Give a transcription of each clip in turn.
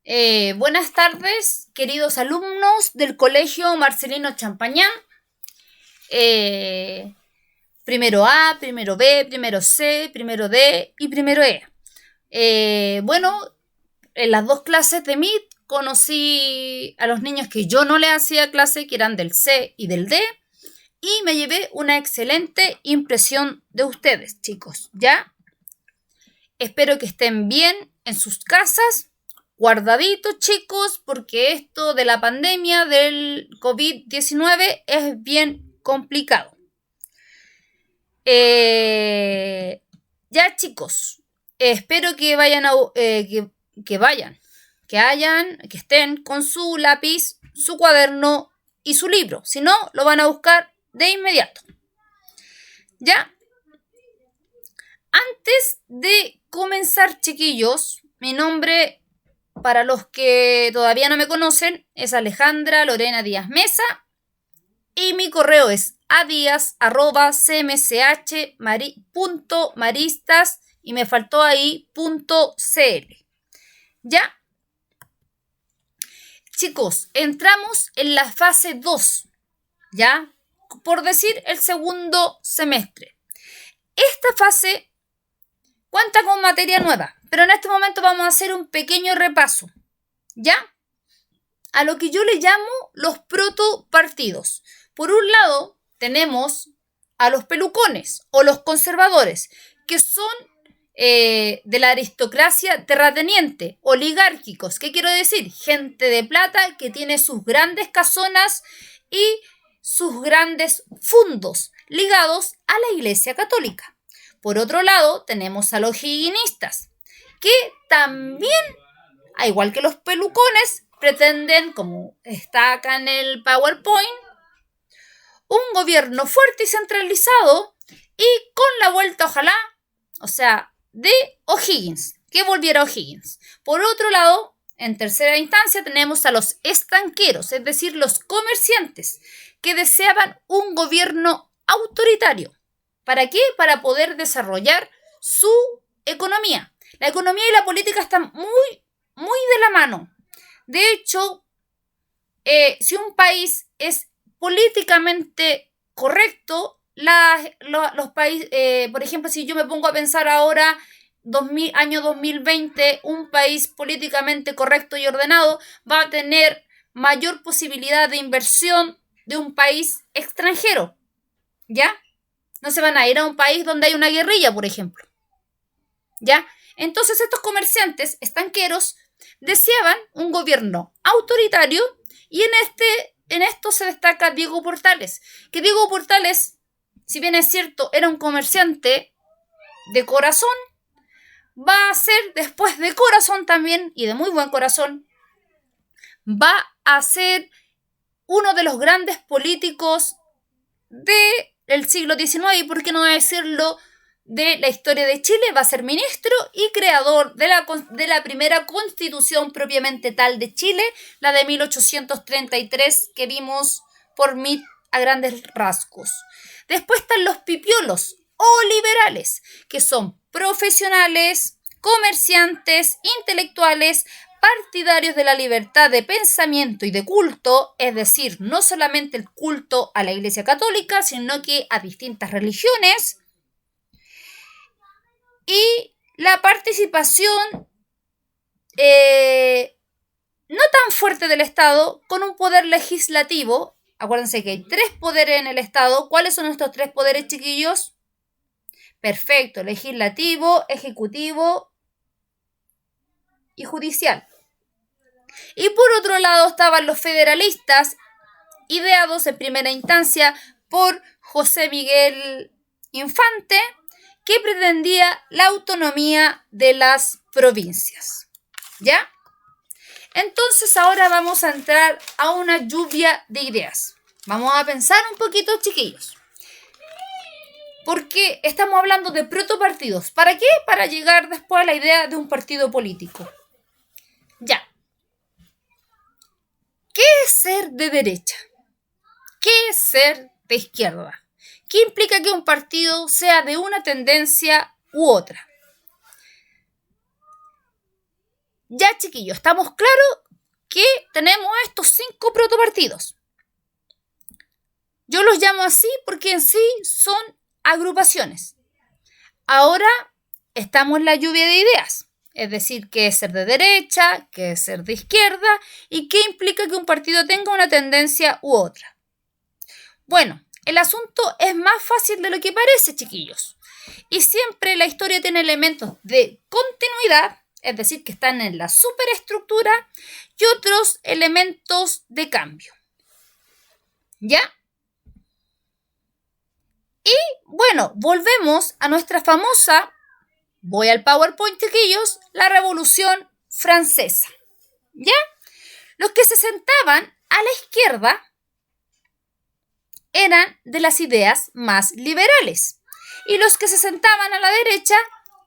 Buenas tardes, queridos alumnos del Colegio Marcelino Champañán. Primero A, primero B, primero C, primero D y primero E. En las dos clases de MIT conocí a los niños que yo no les hacía clase, que eran del C y del D, y me llevé una excelente impresión de ustedes, chicos, ¿ya? Espero que estén bien en sus casas, guardaditos, chicos, porque esto de la pandemia del COVID-19 es bien complicado. Ya, chicos, espero que vayan que estén con su lápiz, su cuaderno y su libro. Si no, lo van a buscar de inmediato. Ya. Antes de comenzar, chiquillos, mi nombre, para los que todavía no me conocen, es Alejandra Lorena Díaz Mesa y mi correo es adias@cmch.maristas y me faltó ahí .cl. ¿Ya? Chicos, entramos en la fase 2, ¿ya? Por decir, el segundo semestre. Esta fase cuenta con materia nueva, pero en este momento vamos a hacer un pequeño repaso, ¿ya? A lo que yo le llamo los protopartidos. Por un lado, tenemos a los pelucones o los conservadores, que son de la aristocracia terrateniente, oligárquicos. ¿Qué quiero decir? Gente de plata que tiene sus grandes casonas y sus grandes fundos ligados a la Iglesia Católica. Por otro lado, tenemos a los higuinistas, que también, al igual que los pelucones, pretenden, como está acá en el PowerPoint, un gobierno fuerte y centralizado y con la vuelta, ojalá, de O'Higgins, que volviera O'Higgins. Por otro lado, en tercera instancia tenemos a los estanqueros, es decir, los comerciantes, que deseaban un gobierno autoritario. ¿Para qué? Para poder desarrollar su economía. La economía y la política están muy de la mano. De hecho, si un país es políticamente correcto, los países, por ejemplo, si yo me pongo a pensar ahora, año 2020, un país políticamente correcto y ordenado va a tener mayor posibilidad de inversión de un país extranjero, ¿ya? No se van a ir a un país donde hay una guerrilla, por ejemplo, ¿ya? Entonces estos comerciantes estanqueros deseaban un gobierno autoritario y en esto se destaca Diego Portales, que Diego Portales, si bien es cierto, era un comerciante de corazón, va a ser después de corazón también, y de muy buen corazón, va a ser uno de los grandes políticos del siglo XIX, y por qué no decirlo, de la historia de Chile. Va a ser ministro y creador de la primera constitución propiamente tal de Chile, la de 1833, que vimos por MIT a grandes rasgos. Después están los pipiolos o liberales, que son profesionales, comerciantes, intelectuales, partidarios de la libertad de pensamiento y de culto, es decir, no solamente el culto a la Iglesia Católica, sino que a distintas religiones, y la participación no tan fuerte del Estado, con un poder legislativo. Acuérdense que hay 3 poderes en el Estado. ¿Cuáles son estos 3 poderes, chiquillos? Perfecto, legislativo, ejecutivo y judicial. Y por otro lado estaban los federalistas, ideados en primera instancia por José Miguel Infante, que pretendía la autonomía de las provincias, ¿ya? Entonces ahora vamos a entrar a una lluvia de ideas. Vamos a pensar un poquito, chiquillos. Porque estamos hablando de protopartidos. ¿Para qué? Para llegar después a la idea de un partido político. Ya. ¿Qué es ser de derecha? ¿Qué es ser de izquierda? ¿Qué implica que un partido sea de una tendencia u otra? Ya, chiquillos, estamos claros que tenemos estos 5 protopartidos. Yo los llamo así porque en sí son agrupaciones. Ahora estamos en la lluvia de ideas, es decir, qué es ser de derecha, qué es ser de izquierda y qué implica que un partido tenga una tendencia u otra. Bueno, el asunto es más fácil de lo que parece, chiquillos. Y siempre la historia tiene elementos de continuidad, es decir, que están en la superestructura, y otros elementos de cambio. ¿Ya? Y bueno, volvemos a nuestra famosa, voy al PowerPoint, chiquillos, la Revolución Francesa. ¿Ya? Los que se sentaban a la izquierda eran de las ideas más liberales y los que se sentaban a la derecha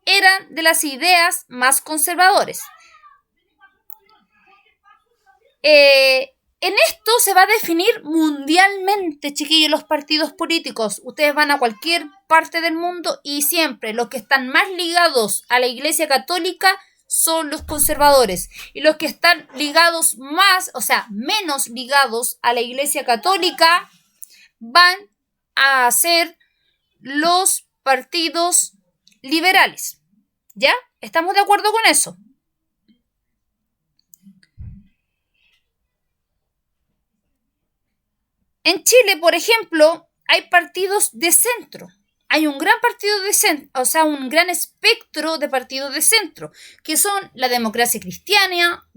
eran de las ideas más conservadores. En esto se va a definir mundialmente, chiquillos, los partidos políticos. Ustedes van a cualquier parte del mundo y siempre los que están más ligados a la Iglesia Católica son los conservadores. Y los que están ligados menos ligados a la Iglesia Católica van a ser los partidos liberales. ¿Ya? ¿Estamos de acuerdo con eso? En Chile, por ejemplo, hay partidos de centro. Hay un gran partido de centro, un gran espectro de partidos de centro, que son la Democracia Cristiana,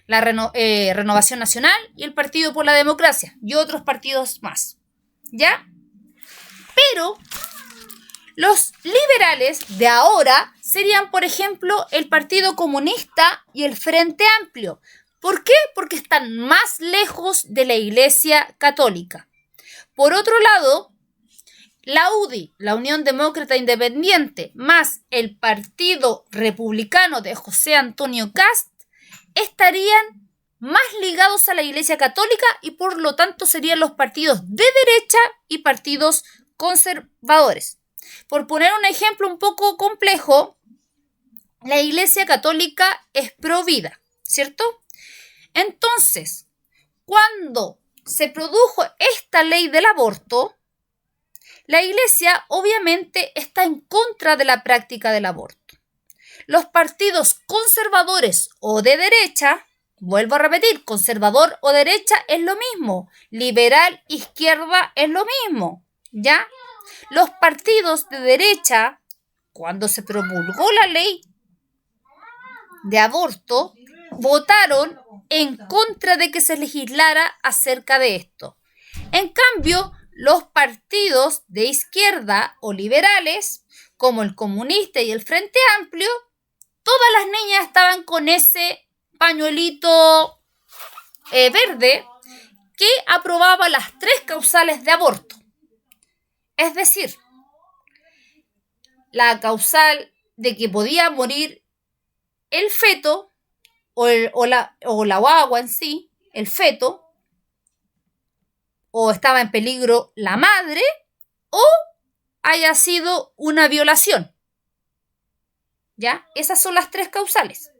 la Renovación Nacional y el Partido por la Democracia y otros partidos más. ¿Ya? Pero los liberales de ahora serían, por ejemplo, el Partido Comunista y el Frente Amplio. ¿Por qué? Porque están más lejos de la Iglesia Católica. Por otro lado, la UDI, la Unión Demócrata Independiente, más el Partido Republicano de José Antonio Kast, estarían más ligados a la Iglesia Católica y por lo tanto serían los partidos de derecha y partidos conservadores. Por poner un ejemplo un poco complejo, la Iglesia Católica es pro vida, ¿cierto? Entonces, cuando se produjo esta ley del aborto, la Iglesia obviamente está en contra de la práctica del aborto. Los partidos conservadores o de derecha, vuelvo a repetir, conservador o derecha es lo mismo, liberal, izquierda es lo mismo, ¿ya? Los partidos de derecha, cuando se promulgó la ley de aborto, votaron en contra de que se legislara acerca de esto. En cambio, los partidos de izquierda o liberales, como el Comunista y el Frente Amplio, todas las niñas estaban con ese pañuelito verde que aprobaba las 3 causales de aborto. Es decir, la causal de que podía morir el feto o la guagua en sí, el feto, o estaba en peligro la madre, o haya sido una violación. ¿Ya? Esas son las 3 causales.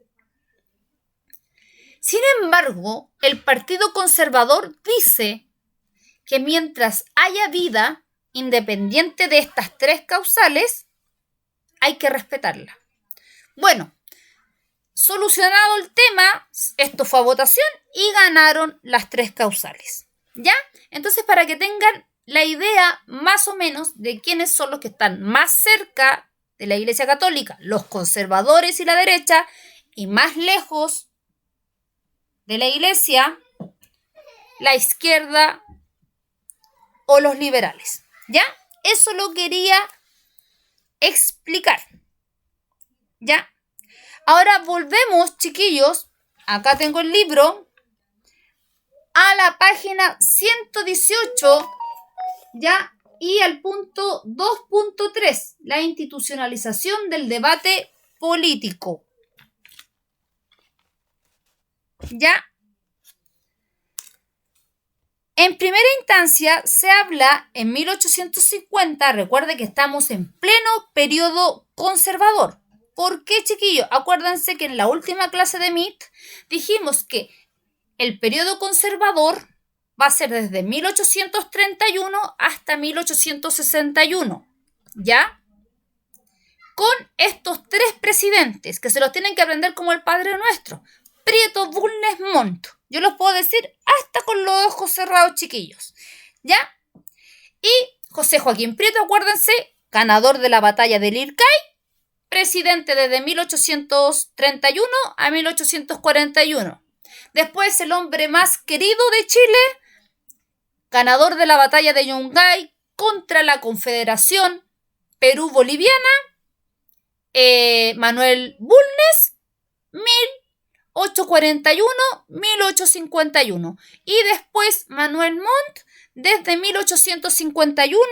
Sin embargo, el Partido Conservador dice que mientras haya vida, independiente de estas 3 causales, hay que respetarla. Bueno, solucionado el tema, esto fue a votación y ganaron las 3 causales. ¿Ya? Entonces, para que tengan la idea más o menos de quiénes son los que están más cerca de la Iglesia Católica, los conservadores y la derecha, y más lejos de la Iglesia, la izquierda o los liberales. ¿Ya? Eso lo quería explicar. ¿Ya? Ahora volvemos, chiquillos, acá tengo el libro, a la página 118, ¿ya? Y al punto 2.3, la institucionalización del debate político. ¿Ya? En primera instancia se habla en 1850, recuerde que estamos en pleno periodo conservador. ¿Por qué, chiquillos? Acuérdense que en la última clase de MIT dijimos que el periodo conservador va a ser desde 1831 hasta 1861, ¿ya? Con estos tres presidentes, que se los tienen que aprender como el Padre Nuestro. Prieto, Bulnes, Montt. Yo los puedo decir hasta con los ojos cerrados, chiquillos, ¿ya? Y José Joaquín Prieto, acuérdense, ganador de la batalla del Ircay, presidente desde 1831 a 1841. Después el hombre más querido de Chile, ganador de la batalla de Yungay contra la Confederación Perú-Boliviana, Manuel Bulnes, 1841-1851. Y después Manuel Montt, desde 1851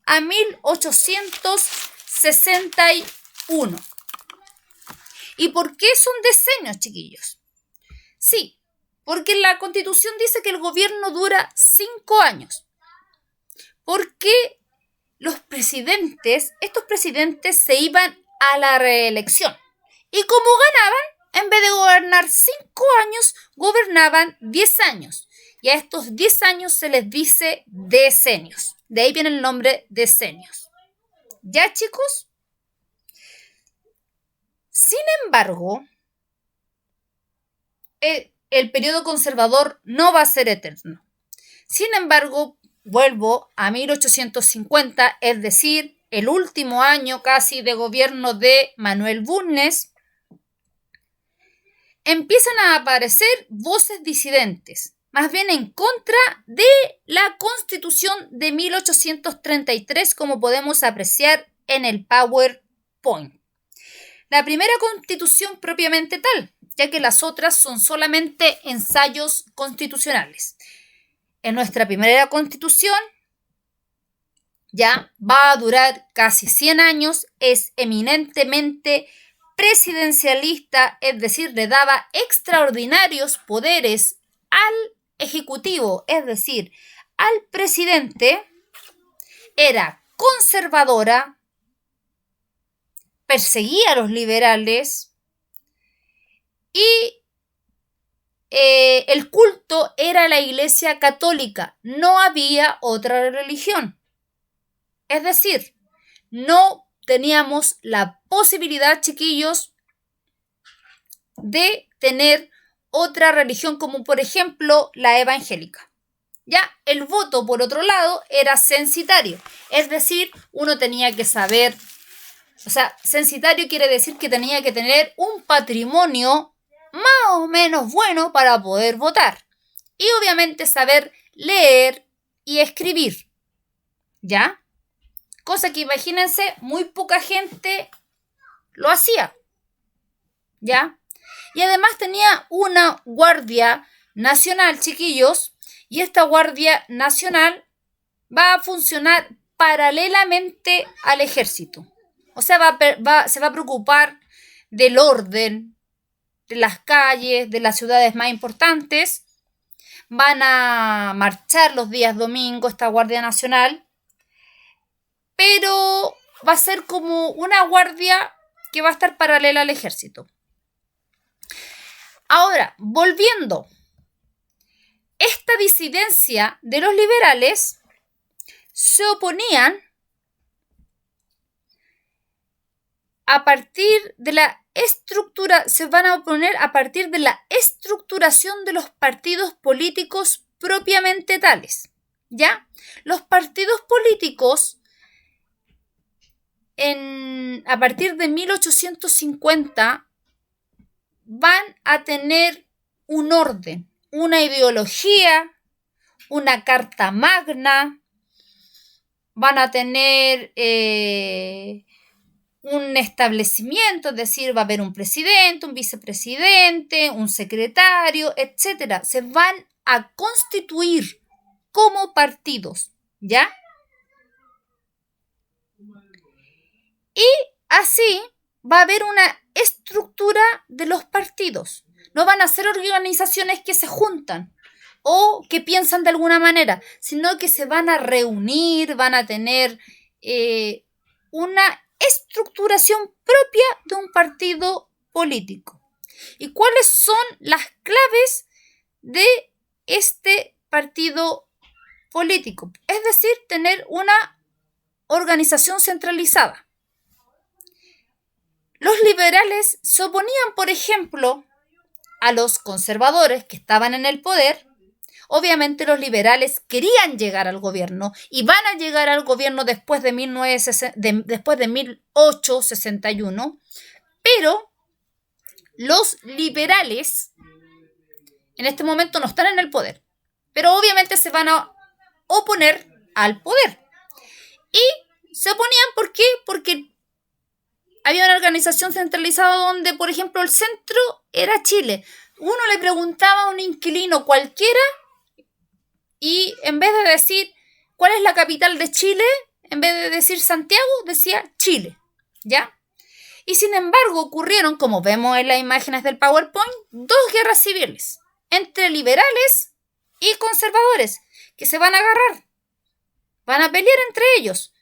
a 1861. ¿Y por qué son decenios, chiquillos? Sí, porque la Constitución dice que el gobierno dura 5 años. Porque estos presidentes se iban a la reelección. Y como ganaban, en vez de gobernar 5 años, gobernaban 10 años. Y a estos 10 años se les dice decenios. De ahí viene el nombre decenios. ¿Ya, chicos? Sin embargo, el periodo conservador no va a ser eterno. Sin embargo, vuelvo a 1850, es decir, el último año casi de gobierno de Manuel Bulnes, empiezan a aparecer voces disidentes, más bien en contra de la Constitución de 1833, como podemos apreciar en el PowerPoint. La primera Constitución propiamente tal, ya que las otras son solamente ensayos constitucionales. En nuestra primera Constitución ya va a durar casi 100 años, es eminentemente presidencialista, es decir, le daba extraordinarios poderes al Ejecutivo, es decir, al presidente, era conservadora, perseguía a los liberales y el culto era la Iglesia Católica, no había otra religión. Es decir, no teníamos la posibilidad, chiquillos, de tener otra religión como por ejemplo la evangélica. Ya, el voto, por otro lado, era censitario. Es decir, uno tenía que saber, censitario quiere decir que tenía que tener un patrimonio más o menos bueno para poder votar. Y obviamente saber leer y escribir. ¿Ya? Cosa que imagínense, muy poca gente lo hacía. ¿Ya? Y además tenía una guardia nacional, chiquillos, y esta guardia nacional va a funcionar paralelamente al ejército. O sea, se va a preocupar del orden de las calles, de las ciudades más importantes. Van a marchar los días domingos esta Guardia Nacional, pero va a ser como una guardia que va a estar paralela al ejército. Ahora, volviendo, esta disidencia de los liberales se oponían a partir de la se van a oponer a partir de la estructuración de los partidos políticos propiamente tales. ¿Ya? Los partidos políticos a partir de 1850 van a tener un orden, una ideología, una carta magna, van a tener un establecimiento, es decir, va a haber un presidente, un vicepresidente, un secretario, etc. Se van a constituir como partidos, ¿ya? Y así va a haber una estructura de los partidos. No van a ser organizaciones que se juntan o que piensan de alguna manera, sino que se van a reunir, van a tener una estructuración propia de un partido político. ¿Y cuáles son las claves de este partido político? Es decir, tener una organización centralizada. Los liberales se oponían, por ejemplo, a los conservadores que estaban en el poder. Obviamente los liberales querían llegar al gobierno y van a llegar al gobierno después de 1861, pero los liberales en este momento no están en el poder, pero obviamente se van a oponer al poder. Y se oponían, ¿por qué? Porque había una organización centralizada donde, por ejemplo, el centro era Chile. Uno le preguntaba a un inquilino cualquiera y en vez de decir ¿cuál es la capital de Chile?, en vez de decir Santiago, decía Chile, ¿ya? Y sin embargo ocurrieron, como vemos en las imágenes del PowerPoint, 2 guerras civiles entre liberales y conservadores que se van a agarrar. Van a pelear entre ellos.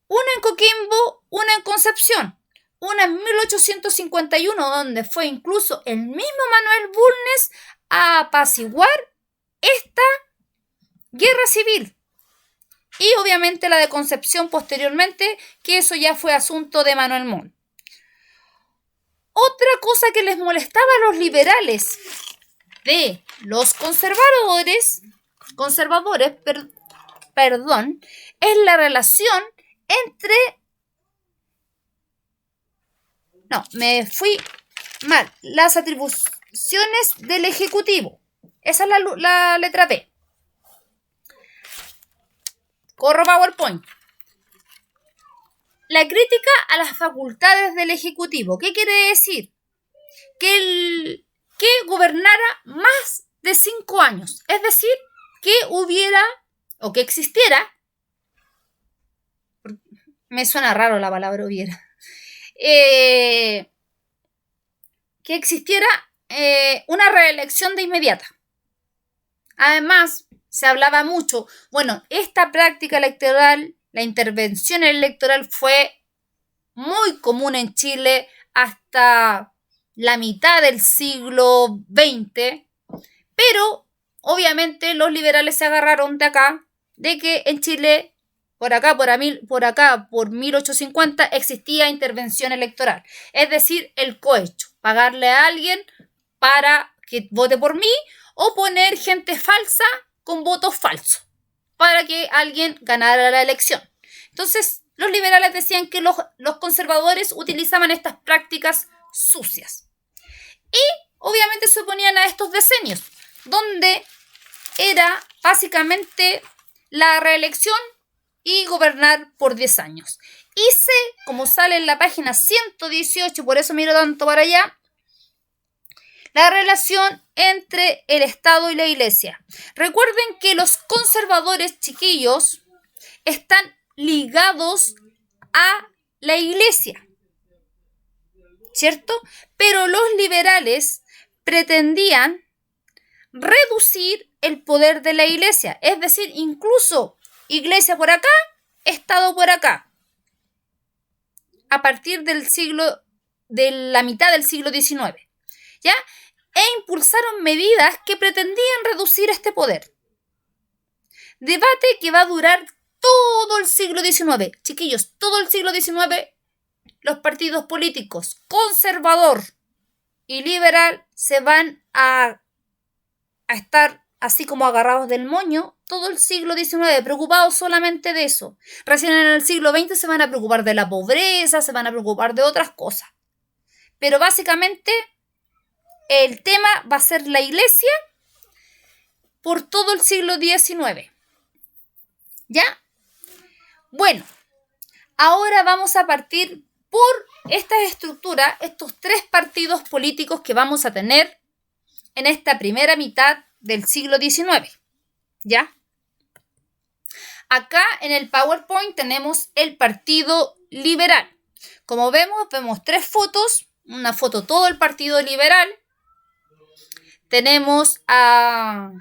Una en Coquimbo, una en Concepción. Una en 1851, donde fue incluso el mismo Manuel Bulnes a apaciguar esta guerra civil. Y obviamente la de Concepción posteriormente, que eso ya fue asunto de Manuel Montt. Otra cosa que les molestaba a los liberales de los conservadores, es la relación entre... No, me fui mal. Las atribuciones del Ejecutivo. Esa es la letra B. Corro PowerPoint. La crítica a las facultades del Ejecutivo. ¿Qué quiere decir? Que gobernara más de 5 años. Es decir, que hubiera o que existiera. Me suena raro la palabra hubiera. Que existiera una reelección de inmediata. Además, se hablaba mucho, esta práctica electoral, la intervención electoral fue muy común en Chile hasta la mitad del siglo XX, pero obviamente los liberales se agarraron de acá, de que en Chile, por 1850, existía intervención electoral, es decir, el cohecho, pagarle a alguien para que vote por mí o poner gente falsa con votos falsos para que alguien ganara la elección. Entonces, los liberales decían que los conservadores utilizaban estas prácticas sucias. Y obviamente se oponían a estos decenios, donde era básicamente la reelección y gobernar por 10 años. Y como sale en la página 118, por eso miro tanto para allá, la relación entre el Estado y la Iglesia. Recuerden que los conservadores, chiquillos, están ligados a la Iglesia, ¿cierto? Pero los liberales pretendían reducir el poder de la Iglesia, es decir, incluso Iglesia por acá, Estado por acá, a partir de la mitad del siglo XIX, ¿ya? E impulsaron medidas que pretendían reducir este poder. Debate que va a durar todo el siglo XIX. Chiquillos, todo el siglo XIX, los partidos políticos conservador y liberal se van a estar así como agarrados del moño todo el siglo XIX, preocupados solamente de eso. Recién en el siglo XX se van a preocupar de la pobreza, se van a preocupar de otras cosas. Pero básicamente el tema va a ser la Iglesia por todo el siglo XIX. ¿Ya? Bueno, ahora vamos a partir por esta estructura, estos 3 partidos políticos que vamos a tener en esta primera mitad del siglo XIX. ¿Ya? Acá en el PowerPoint tenemos el Partido Liberal. Como vemos 3 fotos. Una foto todo el Partido Liberal. Tenemos a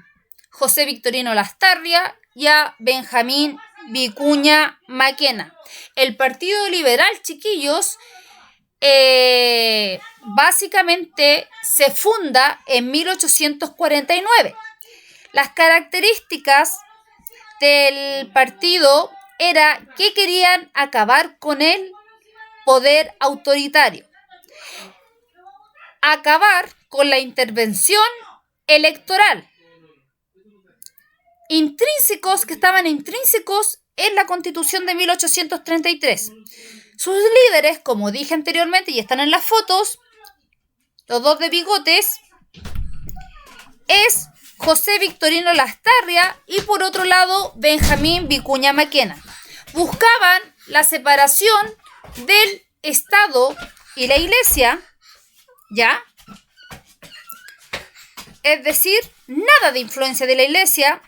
José Victorino Lastarria y a Benjamín Vicuña Maquena. El Partido Liberal, chiquillos, básicamente se funda en 1849. Las características del partido era que querían acabar con el poder autoritario, acabar con la intervención electoral, que estaban intrínsecos en la Constitución de 1833. Sus líderes, como dije anteriormente y están en las fotos, los dos de bigotes, es José Victorino Lastarria y por otro lado Benjamín Vicuña Maquena. Buscaban la separación del Estado y la Iglesia, ¿ya? Es decir, nada de influencia de la Iglesia.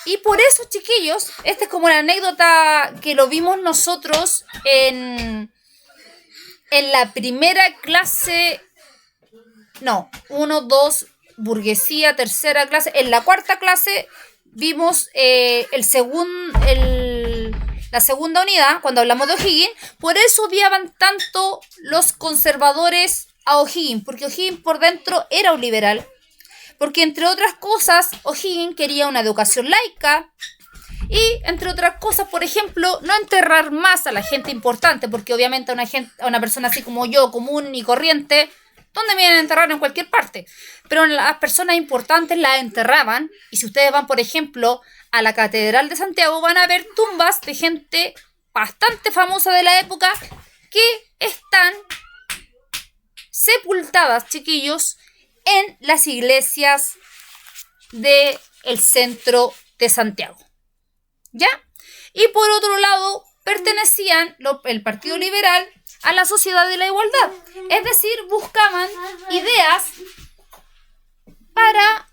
Y por eso, chiquillos, esta es como la anécdota que lo vimos nosotros en la primera clase, no, 1, 2, burguesía, tercera clase. En la cuarta clase vimos la segunda unidad, cuando hablamos de O'Higgins. Por eso odiaban tanto los conservadores a O'Higgins, porque O'Higgins por dentro era un liberal. Porque entre otras cosas, O'Higgins quería una educación laica y entre otras cosas, por ejemplo, no enterrar más a la gente importante, porque obviamente a una persona así como yo, común y corriente, ¿dónde me iban a enterrar? En cualquier parte. Pero las personas importantes las enterraban, y si ustedes van, por ejemplo, a la Catedral de Santiago, van a ver tumbas de gente bastante famosa de la época que están sepultadas, chiquillos, en las iglesias del centro de Santiago, ¿ya? Y por otro lado, pertenecían el Partido Liberal a la Sociedad de la Igualdad, es decir, buscaban ideas para...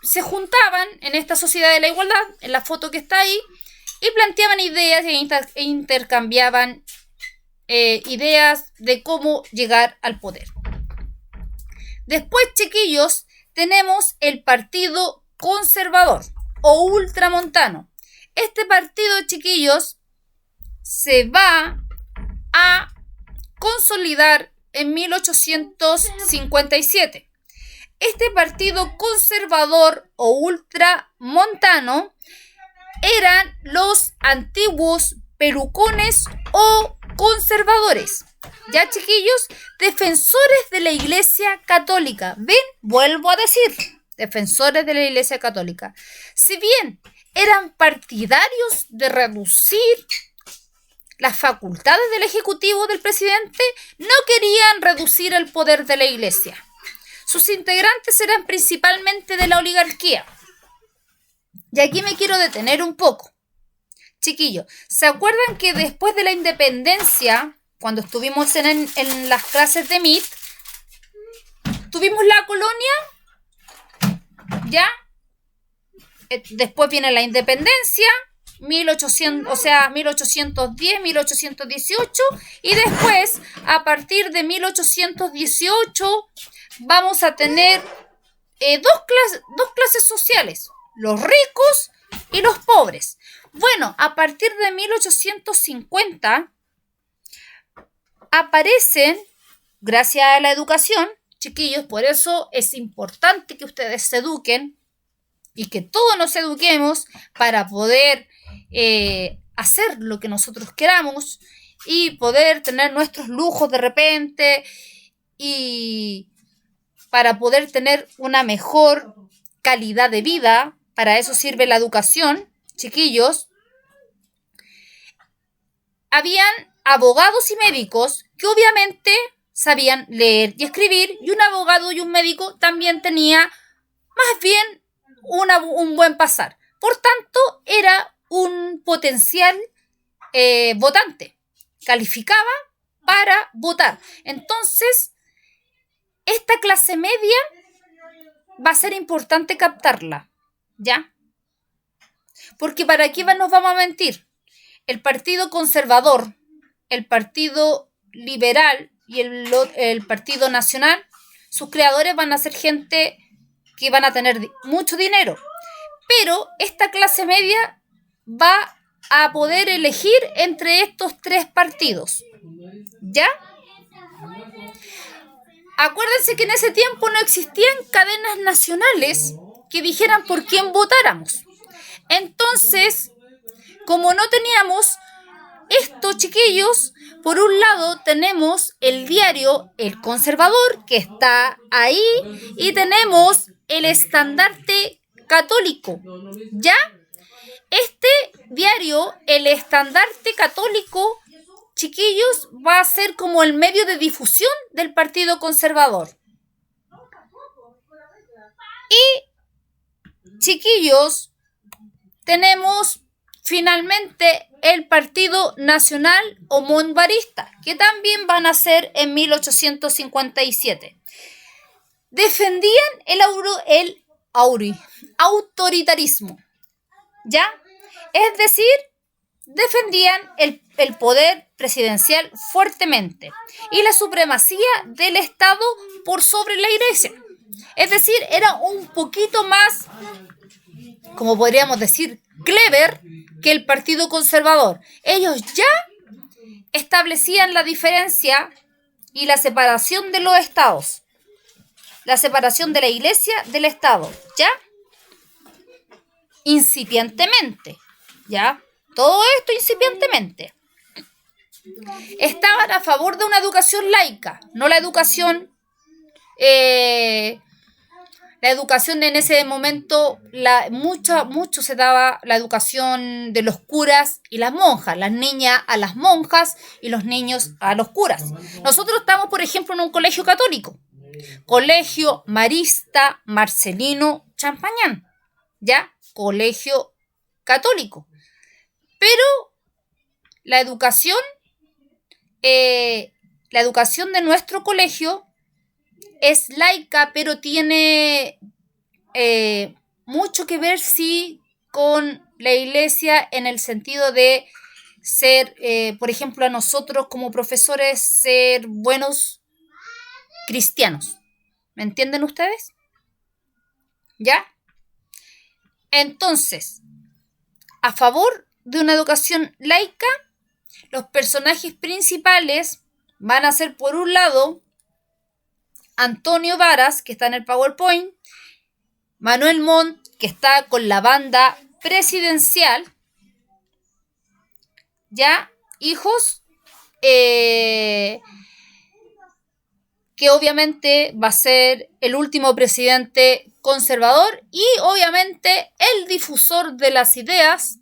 se juntaban en esta Sociedad de la Igualdad, en la foto que está ahí, y planteaban ideas e intercambiaban ideas de cómo llegar al poder. Después, chiquillos, tenemos el Partido Conservador o Ultramontano. Este partido, chiquillos, se va a consolidar en 1857. Este partido conservador o ultramontano eran los antiguos pelucones o conservadores. Ya, chiquillos, defensores de la Iglesia Católica. ¿Ven? Vuelvo a decir, defensores de la Iglesia Católica. Si bien eran partidarios de reducir las facultades del Ejecutivo del presidente, no querían reducir el poder de la Iglesia. Sus integrantes eran principalmente de la oligarquía. Y aquí me quiero detener un poco. Chiquillos, ¿se acuerdan que después de la independencia, cuando estuvimos en las clases de MIT, tuvimos la colonia? ¿Ya? Después viene la independencia, 1810, 1818, y después, a partir de 1818, vamos a tener dos clases sociales, los ricos y los pobres. Bueno, a partir de 1850 aparecen, gracias a la educación, chiquillos, por eso es importante que ustedes se eduquen y que todos nos eduquemos para poder hacer lo que nosotros queramos y poder tener nuestros lujos de repente y para poder tener una mejor calidad de vida. Para eso sirve la educación, chiquillos. Habían abogados y médicos que obviamente sabían leer y escribir, y un abogado y un médico también tenía más bien un buen pasar. Por tanto, era un potencial votante. Calificaba para votar. Entonces, esta clase media va a ser importante captarla, ¿ya? Porque ¿para qué nos vamos a mentir? El Partido Conservador, el Partido Liberal y el Partido Nacional, sus creadores van a ser gente que van a tener mucho dinero. Pero esta clase media va a poder elegir entre estos tres partidos. ¿Ya? Acuérdense que en ese tiempo no existían cadenas nacionales que dijeran por quién votáramos. Entonces, como no teníamos esto, chiquillos, por un lado tenemos el diario El Conservador, que está ahí, y tenemos el Estandarte Católico, ¿ya? Este diario, el Estandarte Católico, chiquillos, va a ser como el medio de difusión del Partido Conservador. Y, chiquillos, tenemos finalmente el Partido Nacional o Monbarista, que también van a ser en 1857. Defendían el autoritarismo, ¿ya? Es decir, defendían el poder presidencial fuertemente y la supremacía del Estado por sobre la Iglesia. Es decir, era un poquito más, como podríamos decir, clever que el Partido Conservador. Ellos ya establecían la diferencia y la separación de los estados. La separación de la Iglesia del Estado, ¿ya? Incipientemente, ¿ya? Todo esto incipientemente. Estaban a favor de una educación laica, no la educación... La educación en ese momento, mucho se daba la educación de los curas y las monjas, las niñas a las monjas y los niños a los curas. Nosotros estamos, por ejemplo, en un colegio católico, Colegio Marista Marcelino Champañán, ¿ya? Colegio católico. Pero la educación de nuestro colegio es laica, pero tiene mucho que ver, sí, con la Iglesia en el sentido de ser, por ejemplo, a nosotros como profesores, ser buenos cristianos. ¿Me entienden ustedes? ¿Ya? Entonces, a favor de una educación laica, los personajes principales van a ser, por un lado, Antonio Varas, que está en el PowerPoint, Manuel Montt, que está con la banda presidencial, ya, hijos, que obviamente va a ser el último presidente conservador y obviamente el difusor de las ideas,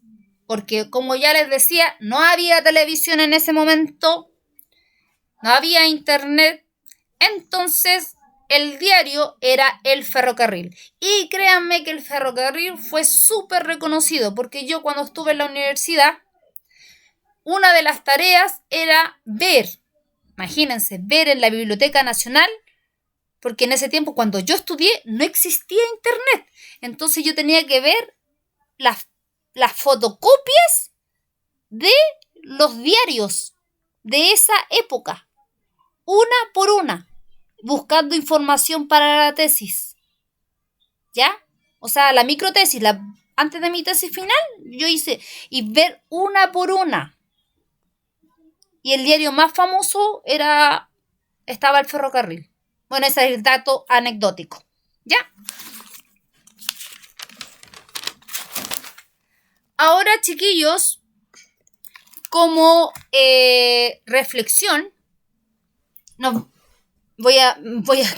porque como ya les decía, no había televisión en ese momento, no había internet. Entonces, el diario era El Ferrocarril. Y créanme que El Ferrocarril fue súper reconocido, porque yo cuando estuve en la universidad, una de las tareas era ver, imagínense, ver en la Biblioteca Nacional, porque en ese tiempo cuando yo estudié no existía internet. Entonces yo tenía que ver las fotocopias de los diarios de esa época, una por una, buscando información para la tesis, ¿ya? O sea, la microtesis, antes de mi tesis final, yo hice, y ver una por una. Y el diario más famoso estaba El Ferrocarril. Bueno, ese es el dato anecdótico, ¿ya? Ahora, chiquillos, como reflexión, no, voy a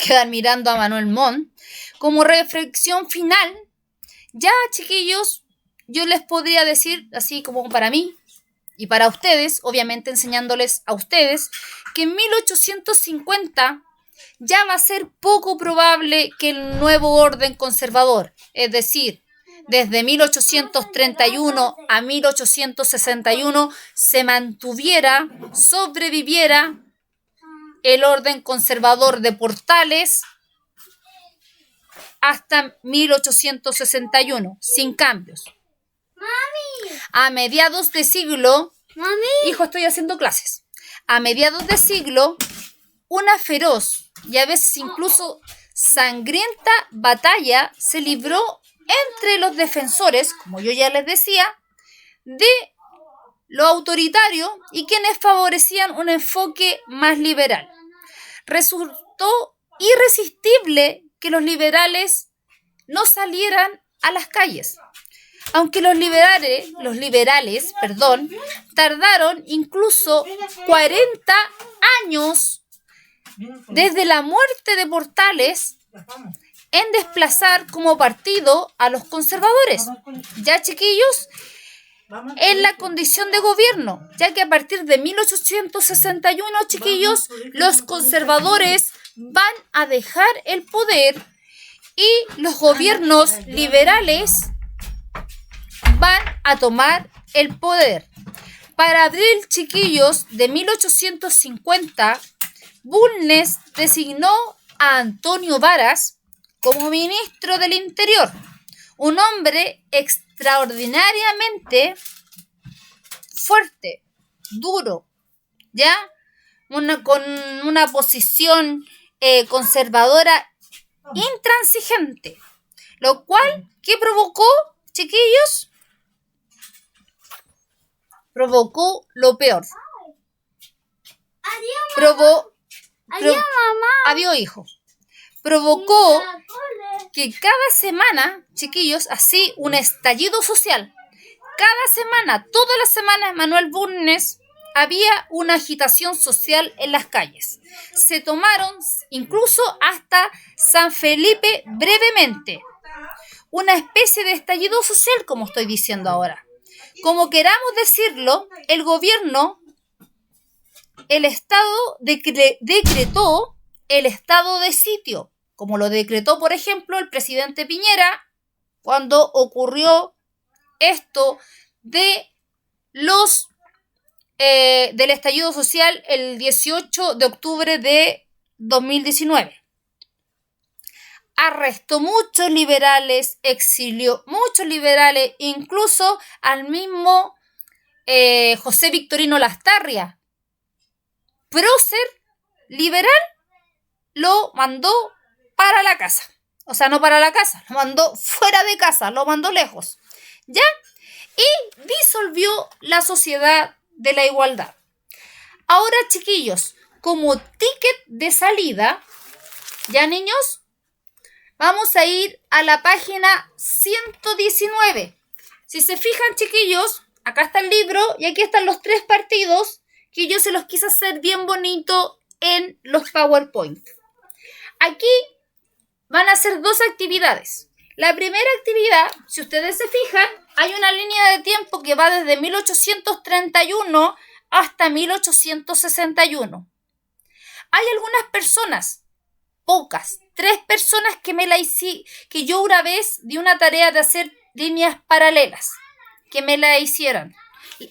quedar mirando a Manuel Montt. Como reflexión final, ya, chiquillos, yo les podría decir, así como para mí y para ustedes, obviamente enseñándoles a ustedes, que en 1850 ya va a ser poco probable que el nuevo orden conservador, es decir, desde 1831 a 1861, se mantuviera, sobreviviera el orden conservador de Portales hasta 1861, sin cambios. ¡Mami! A mediados de siglo, ¡Mami! hijo, estoy haciendo clases. A mediados de siglo, una feroz y a veces incluso sangrienta batalla se libró entre los defensores, como yo ya les decía, de lo autoritario y quienes favorecían un enfoque más liberal. Resultó irresistible que los liberales no salieran a las calles. Aunque los liberales, tardaron incluso 40 años desde la muerte de Portales en desplazar como partido a los conservadores. Ya, chiquillos, en la condición de gobierno, ya que a partir de 1861, chiquillos, los conservadores van a dejar el poder y los gobiernos liberales van a tomar el poder. Para abril, chiquillos, de 1850, Bulnes designó a Antonio Varas como ministro del Interior, un hombre extraordinariamente fuerte, duro, ¿ya? Con una posición conservadora intransigente, lo cual, ¿qué provocó, chiquillos? Provocó lo peor. Adiós, hijo. Provocó que cada semana, chiquillos, así un estallido social. Cada semana, todas las semanas, Manuel Bulnes, había una agitación social en las calles. Se tomaron incluso hasta San Felipe brevemente. Una especie de estallido social, como estoy diciendo ahora. Como queramos decirlo, el gobierno, el Estado decretó el estado de sitio, como lo decretó, por ejemplo, el presidente Piñera cuando ocurrió esto de del estallido social el 18 de octubre de 2019. Arrestó muchos liberales, exilió muchos liberales, incluso al mismo José Victorino Lastarria, prócer liberal, lo mandó para la casa. O sea, no para la casa, lo mandó fuera de casa, lo mandó lejos, ¿ya? Y disolvió la sociedad de la igualdad. Ahora, chiquillos, como ticket de salida, ¿ya, niños? Vamos a ir a la página 119. Si se fijan, chiquillos, acá está el libro y aquí están los 3 partidos que yo se los quise hacer bien bonito en los PowerPoint. Aquí van a ser 2 actividades. La primera actividad, si ustedes se fijan, hay una línea de tiempo que va desde 1831 hasta 1861. Hay algunas personas, pocas, 3 personas que yo una vez di una tarea de hacer líneas paralelas, que me la hicieran.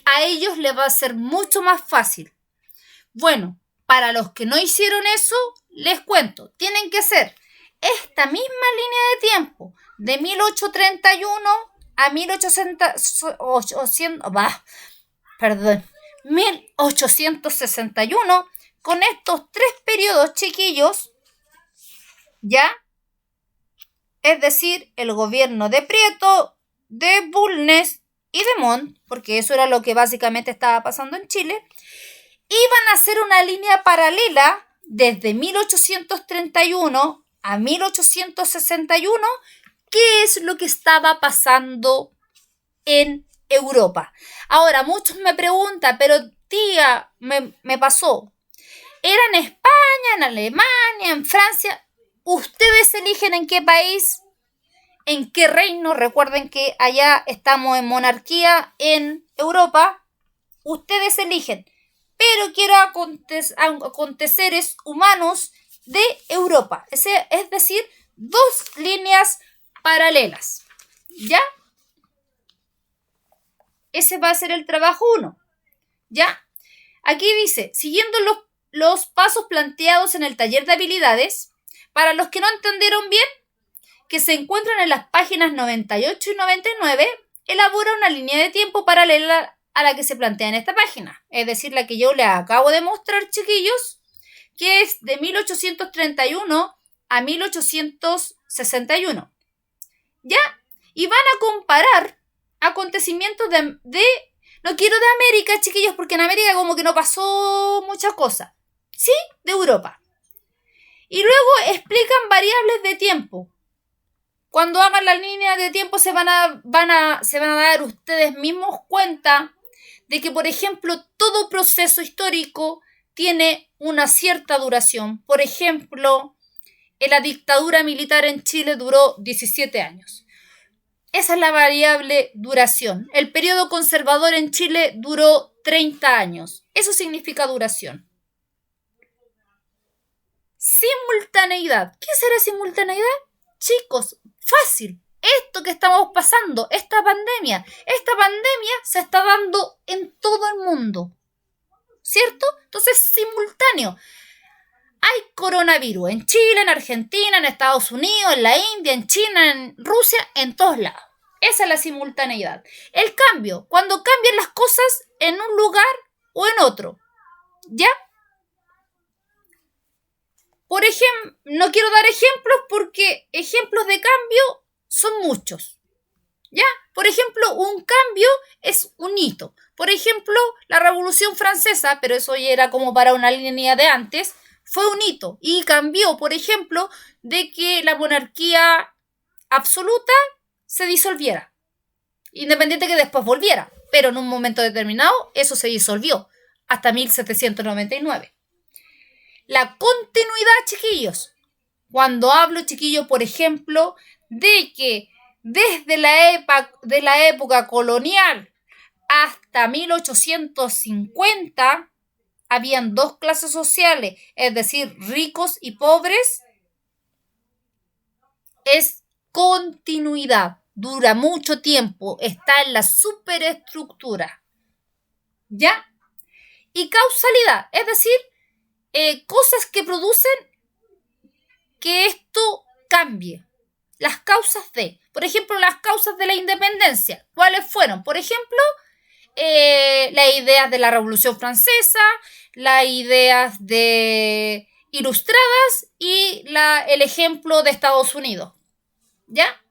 A ellos les va a ser mucho más fácil. Bueno, para los que no hicieron eso, les cuento, tienen que ser esta misma línea de tiempo, de 1831 a 1861, con estos 3 periodos, chiquillos, ¿ya? Es decir, el gobierno de Prieto, de Bulnes y de Montt, porque eso era lo que básicamente estaba pasando en Chile, iban a hacer una línea paralela desde 1831 a 1861, ¿qué es lo que estaba pasando en Europa? Ahora, muchos me preguntan, pero tía, me pasó. ¿Era en España, en Alemania, en Francia? Ustedes eligen en qué país, en qué reino. Recuerden que allá estamos en monarquía en Europa. Ustedes eligen. Pero quiero aconteceres humanos de Europa. Es decir, 2 líneas paralelas. ¿Ya? Ese va a ser el trabajo 1. ¿Ya? Aquí dice, siguiendo los pasos planteados en el taller de habilidades, para los que no entendieron bien, que se encuentran en las páginas 98 y 99, elabora una línea de tiempo paralela a la que se plantea en esta página. Es decir, la que yo les acabo de mostrar, chiquillos, que es de 1831 a 1861. ¿Ya? y van a comparar acontecimientos no quiero de América, chiquillos, porque en América como que no pasó muchas cosas. Sí, de Europa. Y luego explican variables de tiempo. Cuando hagan la línea de tiempo se van a dar ustedes mismos cuenta de que, por ejemplo, todo proceso histórico tiene una cierta duración. Por ejemplo, la dictadura militar en Chile duró 17 años. Esa es la variable duración. El periodo conservador en Chile duró 30 años. Eso significa duración. Simultaneidad. ¿Qué será simultaneidad? Chicos, fácil. Esto que estamos pasando, esta pandemia se está dando en todo el mundo. ¿Cierto? Entonces, simultáneo. Hay coronavirus en Chile, en Argentina, en Estados Unidos, en la India, en China, en Rusia, en todos lados. Esa es la simultaneidad. El cambio, cuando cambian las cosas en un lugar o en otro. ¿Ya? Por ejemplo, no quiero dar ejemplos porque ejemplos de cambio son muchos. ¿Ya? Por ejemplo, un cambio es un hito. Por ejemplo, la Revolución Francesa, pero eso ya era como para una línea de antes, fue un hito y cambió, por ejemplo, de que la monarquía absoluta se disolviera, independiente que después volviera, pero en un momento determinado eso se disolvió, hasta 1799. La continuidad, chiquillos. Cuando hablo, chiquillos, por ejemplo, de que desde la época colonial hasta 1850 habían dos clases sociales, es decir, ricos y pobres, es continuidad, dura mucho tiempo, está en la superestructura, ¿ya? Y causalidad, es decir, cosas que producen que esto cambie. Las causas por ejemplo, las causas de la independencia, ¿cuáles fueron? Por ejemplo, las ideas de la Revolución Francesa, las ideas de ilustradas y el ejemplo de Estados Unidos. ¿Ya?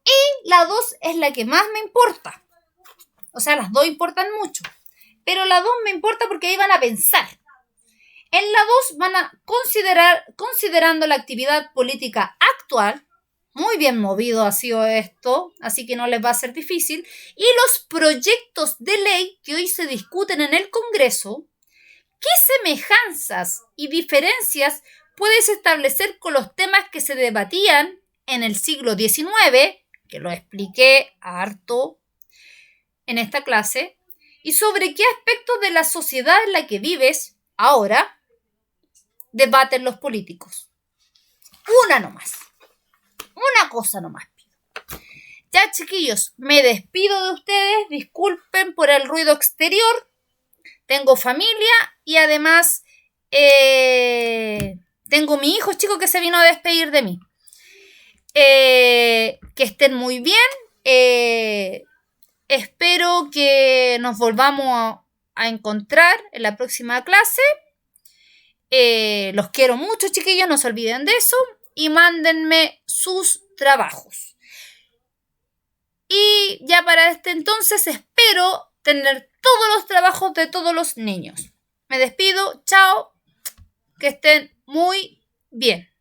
Y la 2 es la que más me importa. O sea, las dos importan mucho. Pero la 2 me importa porque ahí van a pensar. En la 2 van a considerando la actividad política actual. Muy bien movido ha sido esto, así que no les va a ser difícil. Y los proyectos de ley que hoy se discuten en el Congreso, ¿qué semejanzas y diferencias puedes establecer con los temas que se debatían en el siglo XIX, que lo expliqué harto en esta clase, y sobre qué aspectos de la sociedad en la que vives ahora debaten los políticos? Una nomás. Una cosa nomás pido. Ya, chiquillos, me despido de ustedes. Disculpen por el ruido exterior. Tengo familia y además tengo mi hijo chico que se vino a despedir de mí. Que estén muy bien. Espero que nos volvamos a encontrar en la próxima clase. Los quiero mucho, chiquillos. No se olviden de eso. Y mándenme sus trabajos. Y ya para este entonces espero tener todos los trabajos de todos los niños. Me despido. Chao. Que estén muy bien.